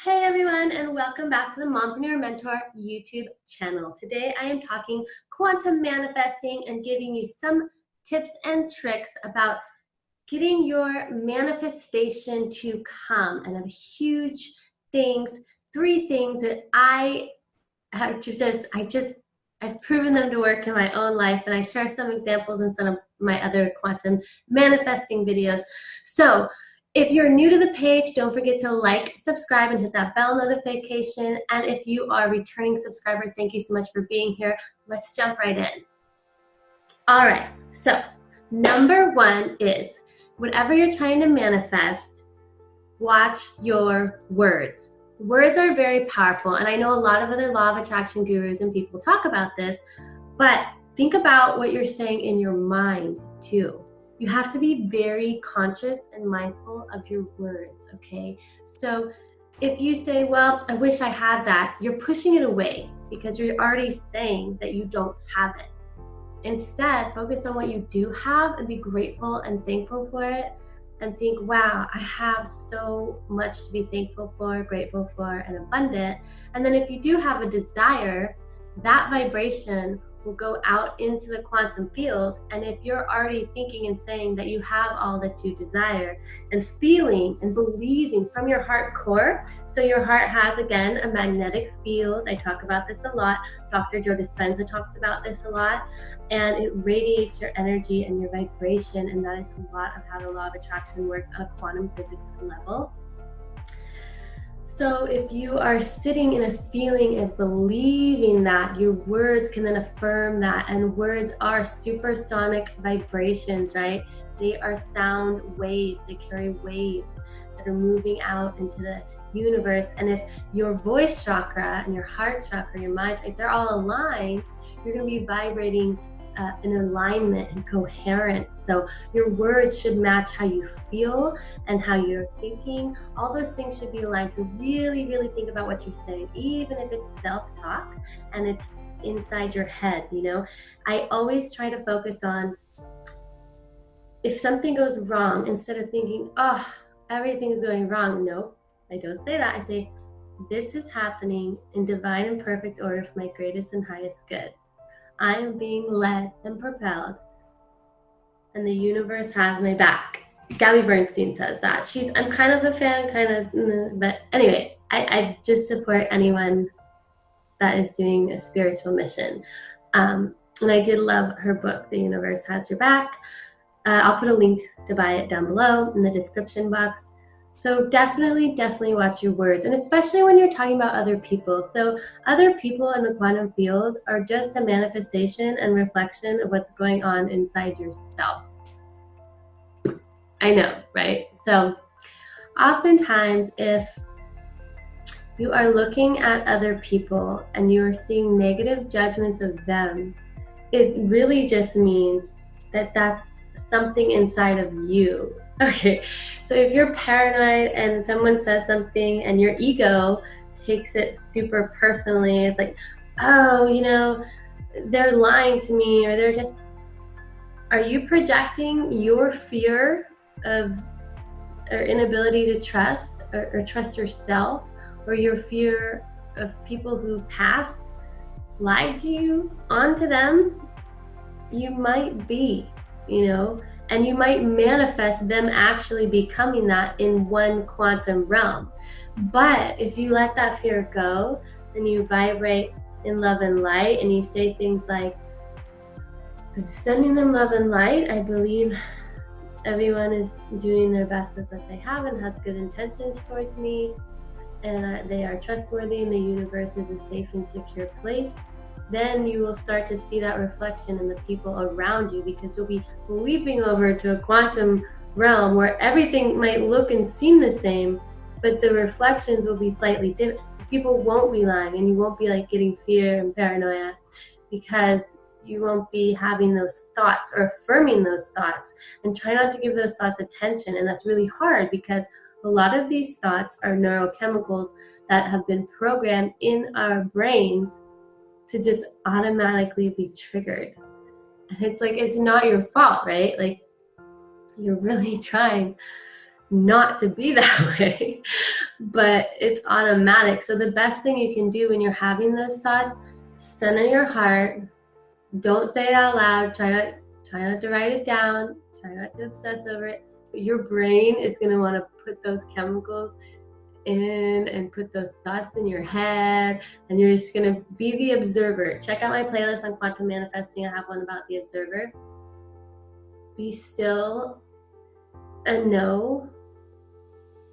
Hey everyone, and welcome back to the Mompreneur Mentor YouTube channel. Today I am talking quantum manifesting and giving you some tips and tricks about getting your manifestation to come. And I have huge things, 3 things that I've proven them to work in my own life, and I share some examples in some of my other quantum manifesting videos. So if you're new to the page, don't forget to like, subscribe, and hit that bell notification. And if you are a returning subscriber, thank you so much for being here. Let's jump right in. All right, so number 1 is whatever you're trying to manifest, watch your words. Words are very powerful, and I know a lot of other law of attraction gurus and people talk about this, but think about what you're saying in your mind too. You have to be very conscious and mindful of your words, okay? So if you say, well, I wish I had that, you're pushing it away because you're already saying that you don't have it. Instead, focus on what you do have and be grateful and thankful for it, and think, wow, I have so much to be thankful for, grateful for, and abundant. And then if you do have a desire, that vibration will go out into the quantum field. And if you're already thinking and saying that you have all that you desire, and feeling and believing from your heart core, so your heart has, again, a magnetic field. I talk about this a lot. Dr. Joe Dispenza talks about this a lot. And it radiates your energy and your vibration, and that is a lot of how the law of attraction works on a quantum physics level. So if you are sitting in a feeling and believing that, your words can then affirm that. And words are supersonic vibrations, right? They are sound waves. They carry waves that are moving out into the universe. And if your voice chakra and your heart chakra, your mind, if they're all aligned, you're going to be vibrating in alignment and coherence. So your words should match how you feel and how you're thinking. All those things should be aligned. So really, really think about what you're saying, even if it's self-talk and it's inside your head, you know. I always try to focus on, if something goes wrong, instead of thinking, oh, everything is going wrong. No, I don't say that. I say, this is happening in divine and perfect order for my greatest and highest good. I am being led and propelled, and the universe has my back. Gabby Bernstein says that. I'm kind of a fan, but anyway, I just support anyone that is doing a spiritual mission. And I did love her book, The Universe Has Your Back. I'll put a link to buy it down below in the description box. So definitely watch your words, and especially when you're talking about other people. So other people in the quantum field are just a manifestation and reflection of what's going on inside yourself. I know, right? So oftentimes, if you are looking at other people and you are seeing negative judgments of them, it really just means that that's something inside of you. Okay, so if you're paranoid and someone says something and your ego takes it super personally, it's like, oh, you know, they're lying to me, or are you projecting your fear of or inability to trust or trust yourself, or your fear of people who passed, lied to you, onto them? You might be, you know, and you might manifest them actually becoming that in one quantum realm. But if you let that fear go and you vibrate in love and light, and you say things like, I'm sending them love and light, I believe everyone is doing their best with what they have and has good intentions towards me, and they are trustworthy, and the universe is a safe and secure place, then you will start to see that reflection in the people around you, because you'll be leaping over to a quantum realm where everything might look and seem the same, but the reflections will be slightly different. People won't be lying, and you won't be like getting fear and paranoia, because you won't be having those thoughts or affirming those thoughts. And try not to give those thoughts attention. And that's really hard, because a lot of these thoughts are neurochemicals that have been programmed in our brains to just automatically be triggered. And it's like, it's not your fault, right? Like, you're really trying not to be that way. but it's automatic. So the best thing you can do when you're having those thoughts, center your heart. Don't say it out loud. Try not to write it down. Try not to obsess over it. But your brain is going to want to put those chemicals in and put those thoughts in your head, and you're just going to be the observer. Check out my playlist on quantum manifesting. I have one about the observer. Be still and know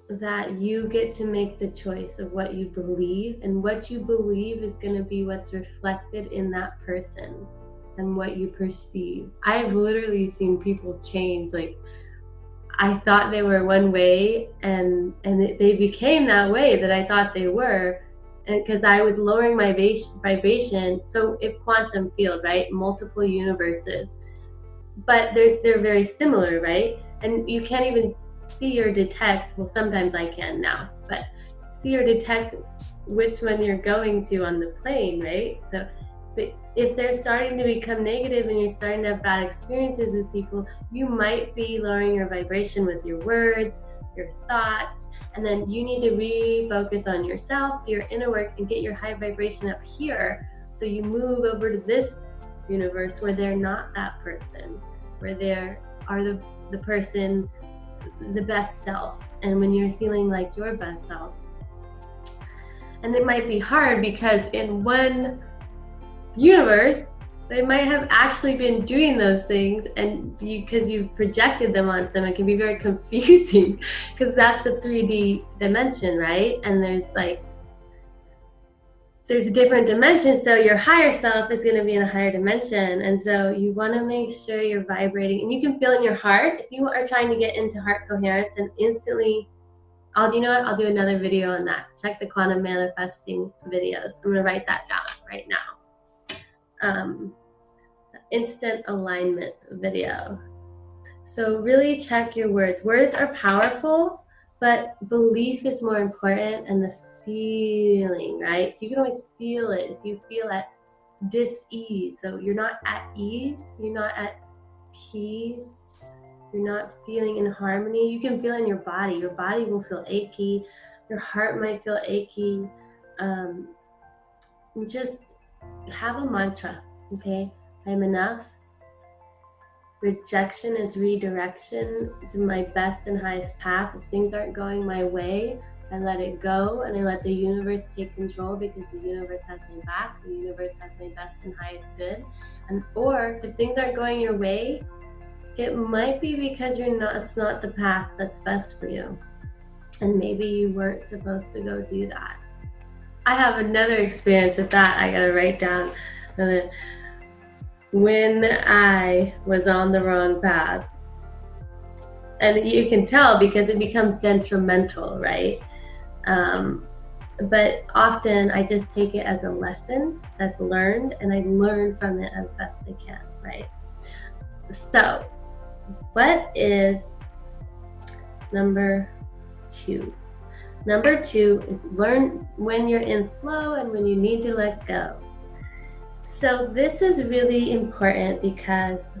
that you get to make the choice of what you believe, and what you believe is going to be what's reflected in that person and what you perceive. I've literally seen people change. Like, I thought they were one way, and they became that way that I thought they were, and because I was lowering my vibration. So if quantum field, right, multiple universes, but they're very similar, right? And you can't even see or detect. Well, sometimes I can now, but see or detect which one you're going to on the plane, right? So, but if they're starting to become negative and you're starting to have bad experiences with people, you might be lowering your vibration with your words, your thoughts, and then you need to refocus on yourself, do your inner work, and get your high vibration up here, so you move over to this universe where they're not that person, where they are the person, the best self, and when you're feeling like your best self. And it might be hard because in one universe they might have actually been doing those things, and because you've projected them onto them, it can be very confusing because that's the 3D dimension, right? And there's different dimensions, so your higher self is going to be in a higher dimension, and so you want to make sure you're vibrating, and you can feel in your heart if you are trying to get into heart coherence and instantly. I'll do another video on that. Check the quantum manifesting videos. I'm going to write that down right now. Instant alignment video. So really check your words. Words are powerful, but belief is more important, and the feeling, right? So you can always feel it. If you feel at dis-ease, so you're not at ease, you're not at peace, you're not feeling in harmony, you can feel in your body. Your body will feel achy, your heart might feel achy. Just have a mantra, okay? I'm enough. Rejection is redirection to my best and highest path. If things aren't going my way, I let it go, and I let the universe take control, because the universe has my back. The universe has my best and highest good. And or if things aren't going your way, it might be because it's not the path that's best for you, and maybe you weren't supposed to go do that. I have another experience with that. I gotta write down when I was on the wrong path. And you can tell because it becomes detrimental, right? But often I just take it as a lesson that's learned, and I learn from it as best I can, right? So, what is number 2? Number 2 is learn when you're in flow and when you need to let go. So this is really important because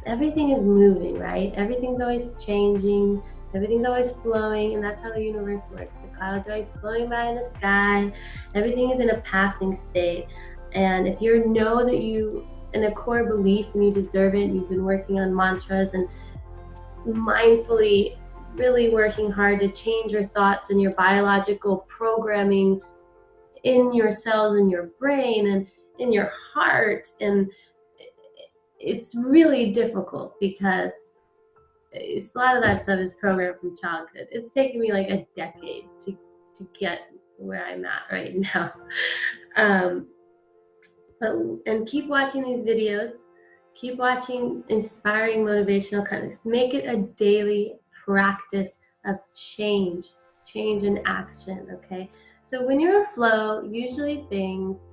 everything is moving, right? Everything's always changing, everything's always flowing, and that's how the universe works. The clouds are always flowing by in the sky. Everything is in a passing state. And if you know that you, in a core belief, and you deserve it, and you've been working on mantras and mindfully really working hard to change your thoughts and your biological programming in your cells, in your brain, and in your heart, and it's really difficult because a lot of that stuff is programmed from childhood. It's taken me like a decade to get where I'm at right now. And keep watching these videos. Keep watching inspiring motivational content. Make it a daily practice of change and action, okay? So when you're in flow, usually things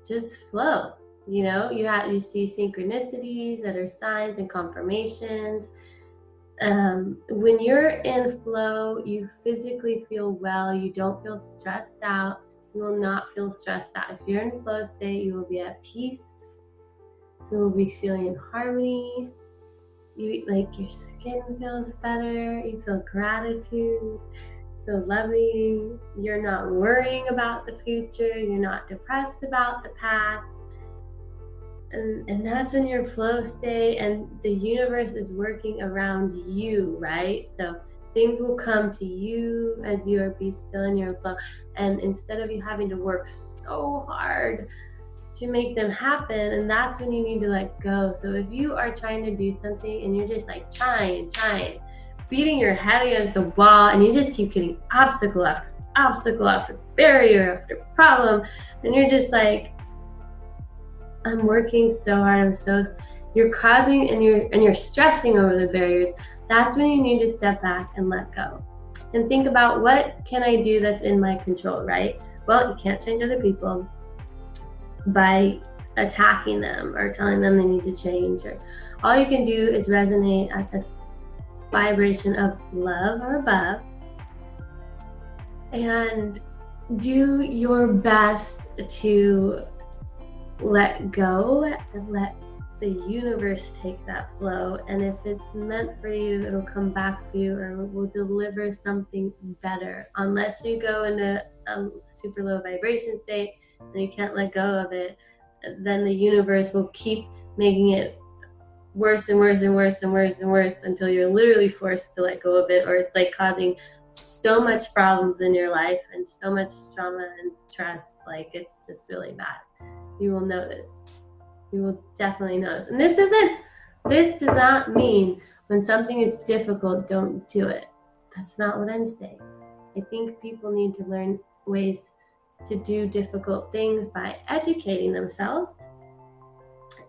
just flow. You know, you see synchronicities that are signs and confirmations. When you're in flow, you physically feel well. You don't feel stressed out. You will not feel stressed out. If you're in flow state, you will be at peace. You will be feeling in harmony. Your skin feels better. You feel gratitude. feel loving. You're not worrying about the future. You're not depressed about the past. And that's when you're flow state and the universe is working around you, right? So things will come to you as you are be still in your flow. And instead of you having to work so hard to make them happen, and that's when you need to let go. So if you are trying to do something and you're just like trying, beating your head against the wall, and you just keep getting obstacle after barrier after problem, and you're just like, I'm working so hard, you're causing and you're stressing over the barriers. That's when you need to step back and let go and think about, what can I do that's in my control, right? Well, you can't change other people by attacking them or telling them they need to change. Or all you can do is resonate at the vibration of love or above and do your best to let go and let the universe take that flow. And if it's meant for you, it'll come back for you, or will deliver something better. Unless you go into a super low vibration state and you can't let go of it, then the universe will keep making it worse and worse and worse and worse and worse until you're literally forced to let go of it, or it's like causing so much problems in your life and so much trauma and stress, like it's just really bad. You will notice. You will definitely notice. And this does not mean when something is difficult, don't do it. That's not what I'm saying. I think people need to learn ways to do difficult things by educating themselves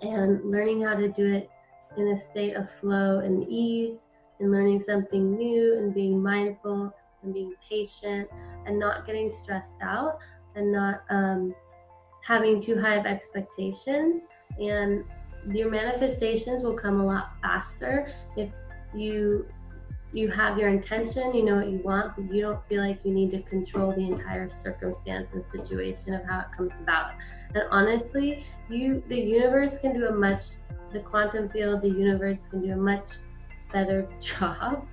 and learning how to do it in a state of flow and ease, and learning something new and being mindful and being patient and not getting stressed out and not having too high of expectations. And your manifestations will come a lot faster if you have your intention, you know what you want, but you don't feel like you need to control the entire circumstance and situation of how it comes about. And honestly, the universe can do the quantum field, the universe can do a much better job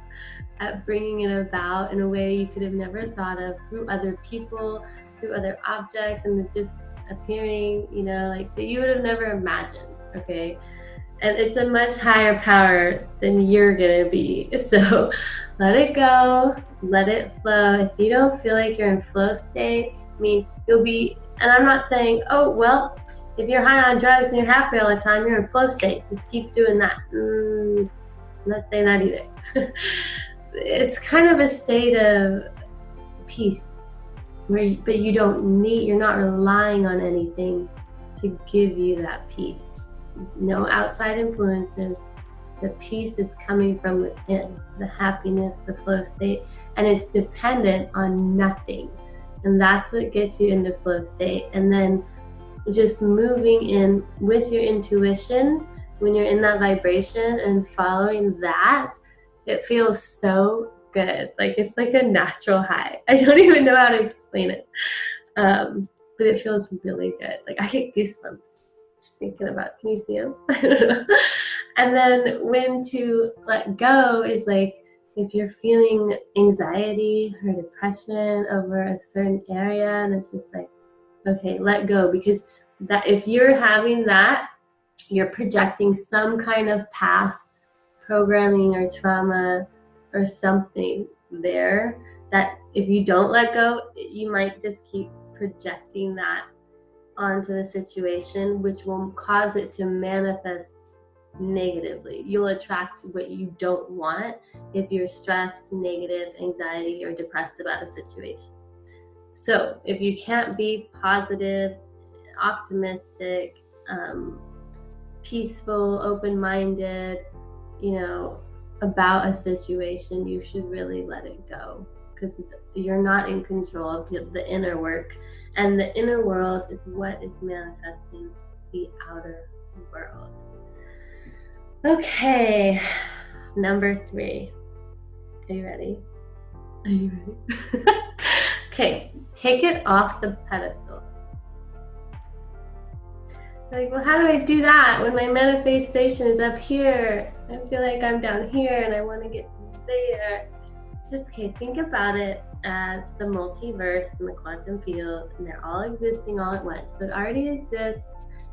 at bringing it about in a way you could have never thought of, through other people, through other objects, and just appearing, like that you would have never imagined, okay? And it's a much higher power than you're gonna be. So let it go, let it flow. If you don't feel like you're in flow state, you'll be, and I'm not saying, oh, well, if you're high on drugs and you're happy all the time, you're in flow state. Just keep doing that. I'm not saying that either. It's kind of a state of peace, but you're not relying on anything to give you that peace. No outside influences. The peace is coming from within, the happiness, the flow state, and it's dependent on nothing. And that's what gets you into flow state. And then just moving in with your intuition when you're in that vibration and following that, it feels so good. Like it's like a natural high. I don't even know how to explain it. But it feels really good. Like I get goosebumps just thinking about it. Can you see them? I don't know. And then when to let go is like, if you're feeling anxiety or depression over a certain area, and it's just like, okay, let go, because that if you're having that, you're projecting some kind of past programming or trauma or something there that if you don't let go, you might just keep projecting that onto the situation, which will cause it to manifest negatively. You'll attract what you don't want if you're stressed, negative, anxiety, or depressed about a situation. So if you can't be positive, optimistic, peaceful, open-minded, about a situation, you should really let it go, because you're not in control of the inner work, and the inner world is what is manifesting the outer world. Okay, number 3. Are you ready? Okay, take it off the pedestal. Like, well, how do I do that when my manifestation is up here? I feel like I'm down here and I want to get there. just, okay, think about it as the multiverse and the quantum field, and they're all existing all at once. So it already exists.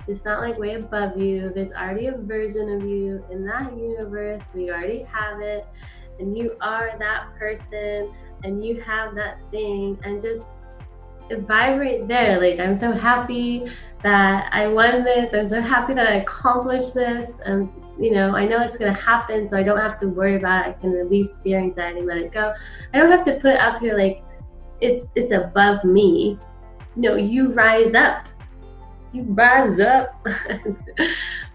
It's not like way above you. There's already a version of you in that universe. We already have it, and you are that person, and you have that thing, and just vibrate there. Like, I'm so happy that I won this. I'm so happy that I accomplished this. And I know it's going to happen, so I don't have to worry about it. I can release fear, anxiety, let it go. I don't have to put it up here like it's above me. No, you rise up. You rise up.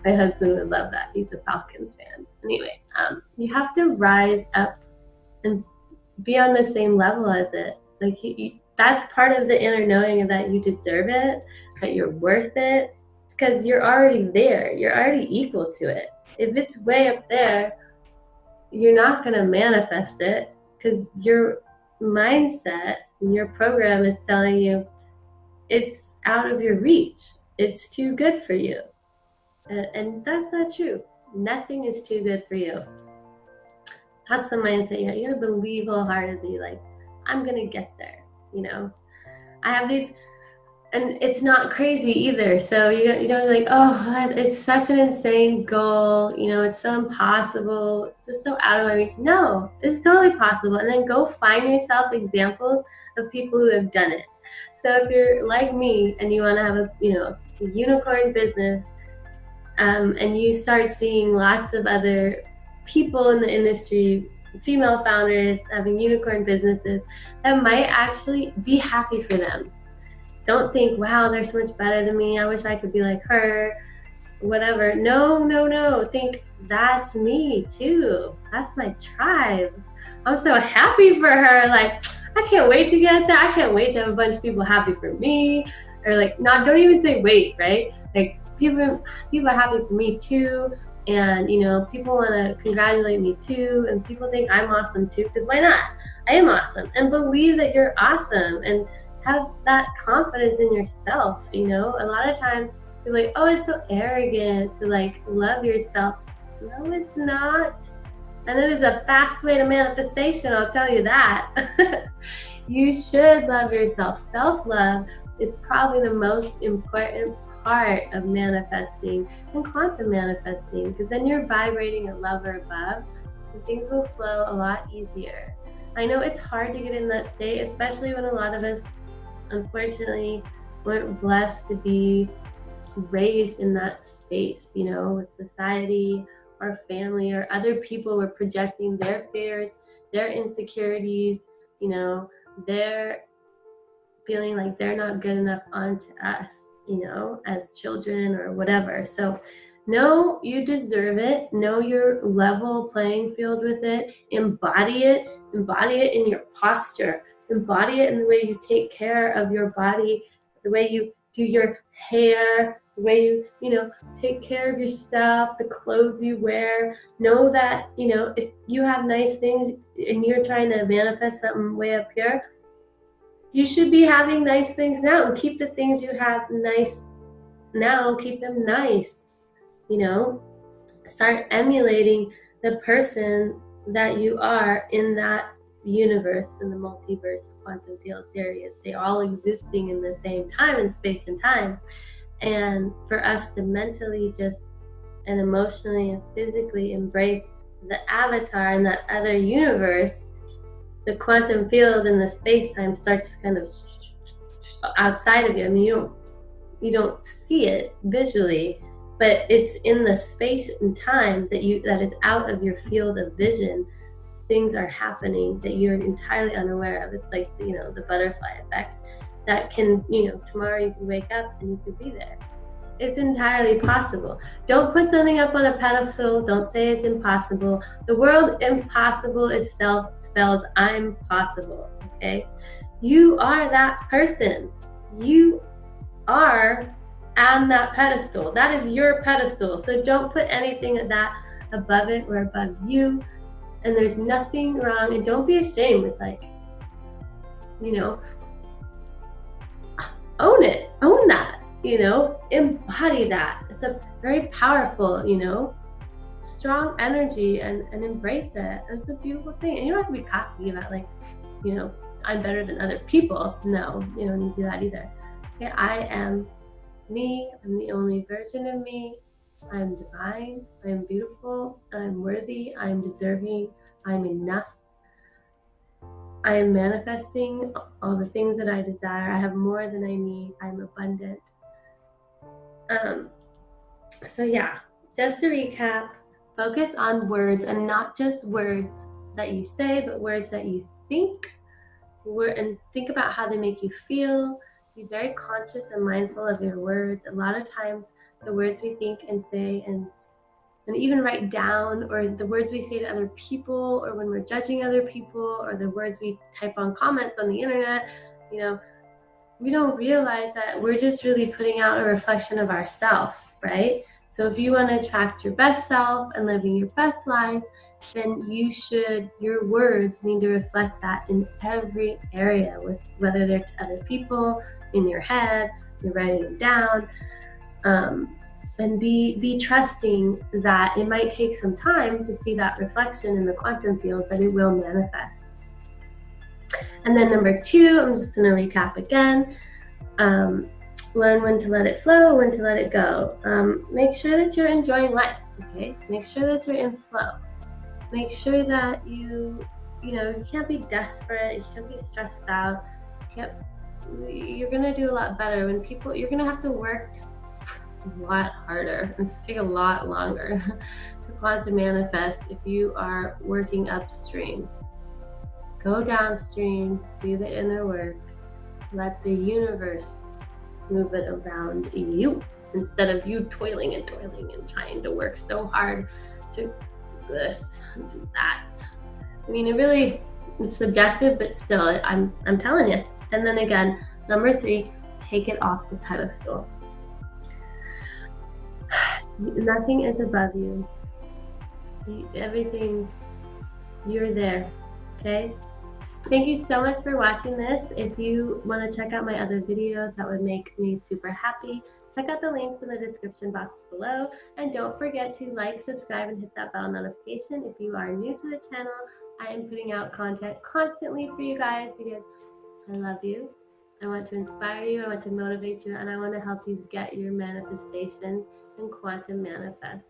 My husband would love that. He's a Falcons fan. Anyway, you have to rise up and be on the same level as it. Like, that's part of the inner knowing that you deserve it, that you're worth it. It's because you're already there. You're already equal to it. If it's way up there, you're not going to manifest it because your mindset and your program is telling you it's out of your reach. It's too good for you. And that's not true. Nothing is too good for you. That's the mindset. You gotta believe wholeheartedly, like, I'm gonna get there. I have these, and it's not crazy either. So you don't like, oh, it's such an insane goal. It's so impossible. It's just so out of my reach. No, it's totally possible. And then go find yourself examples of people who have done it. So if you're like me and you want to have a unicorn business, and you start seeing lots of other people in the industry, female founders having unicorn businesses, that might actually be happy for them. Don't think, wow, they're so much better than me. I wish I could be like her, whatever. No. Think, that's me too. That's my tribe. I'm so happy for her. Like, I can't wait to get that. I can't wait to have a bunch of people happy for me. Or like, don't even say wait, right? Like, people are happy for me too. And people want to congratulate me too, and people think I'm awesome too, because why not? I am awesome. And believe that you're awesome, and have that confidence in yourself. A lot of times you're like, oh, it's so arrogant to like love yourself. No, it's not. And it is a fast way to manifestation, I'll tell you that. You should love yourself. Self-love is probably the most important part of manifesting and quantum manifesting, because then you're vibrating a level above, and things will flow a lot easier. I know it's hard to get in that state, especially when a lot of us, unfortunately, weren't blessed to be raised in that space, with society or family or other people were projecting their fears, their insecurities, they're feeling like they're not good enough onto us, as children or whatever. So know you deserve it. Know your level playing field with it. Embody it. Embody it in your posture. Embody it in the way you take care of your body, the way you do your hair, the way you take care of yourself, the clothes you wear. Know that, if you have nice things and you're trying to manifest something way up here, you should be having nice things now, and keep the things you have nice now, keep them nice. Start emulating the person that you are in that universe, in the multiverse quantum field theory. They're all existing in the same time and space and time. And for us to mentally just and emotionally and physically embrace the avatar in that other universe, the quantum field and the space-time starts kind of outside of you. I mean, you don't see it visually, but it's in the space and time that is out of your field of vision. Things are happening that you're entirely unaware of. It's like, the butterfly effect that can, tomorrow you can wake up and you could be there. It's entirely possible. Don't put something up on a pedestal. Don't say it's impossible. The word impossible itself spells I'm possible, okay? You are that person. You are on that pedestal. That is your pedestal. So don't put anything of that above it or above you. And there's nothing wrong. And don't be ashamed with own it. Own that. Embody that. It's a very powerful, strong energy and embrace it. It's a beautiful thing. And you don't have to be cocky about like, I'm better than other people. No, you don't need to do that either. Okay, I am me. I'm the only version of me. I'm divine. I'm beautiful. I'm worthy. I'm deserving. I'm enough. I am manifesting all the things that I desire. I have more than I need. I'm abundant. So yeah, just to recap, focus on words, and not just words that you say, but words that you think, and think about how they make you feel. Be very conscious and mindful of your words. A lot of times the words we think and say and even write down, or the words we say to other people, or when we're judging other people, or the words we type on comments on the internet, we don't realize that we're just really putting out a reflection of ourselves, right? So if you want to attract your best self and living your best life, then your words need to reflect that in every area, with whether they're to other people, in your head, you're writing them down. And be trusting that it might take some time to see that reflection in the quantum field, but it will manifest. And then number 2, I'm just going to recap again. Learn when to let it flow, when to let it go. Make sure that you're enjoying life, okay? Make sure that you're in flow. Make sure that you can't be desperate, you can't be stressed out. You're going to do a lot better when you're going to have to work a lot harder. It's take a lot longer to quantum manifest if you are working upstream. Go downstream, do the inner work, let the universe move it around you instead of you toiling and trying to work so hard to do this and do that. I mean, it's subjective, but still, I'm telling you. And then again, number 3, take it off the pedestal. Nothing is above you. Everything, you're there, okay? Thank you so much for watching this. If you want to check out my other videos, that would make me super happy. Check out the links in the description box below. And don't forget to like, subscribe, and hit that bell notification. If you are new to the channel, I am putting out content constantly for you guys because I love you. I want to inspire you, I want to motivate you, and I want to help you get your manifestations and quantum manifest.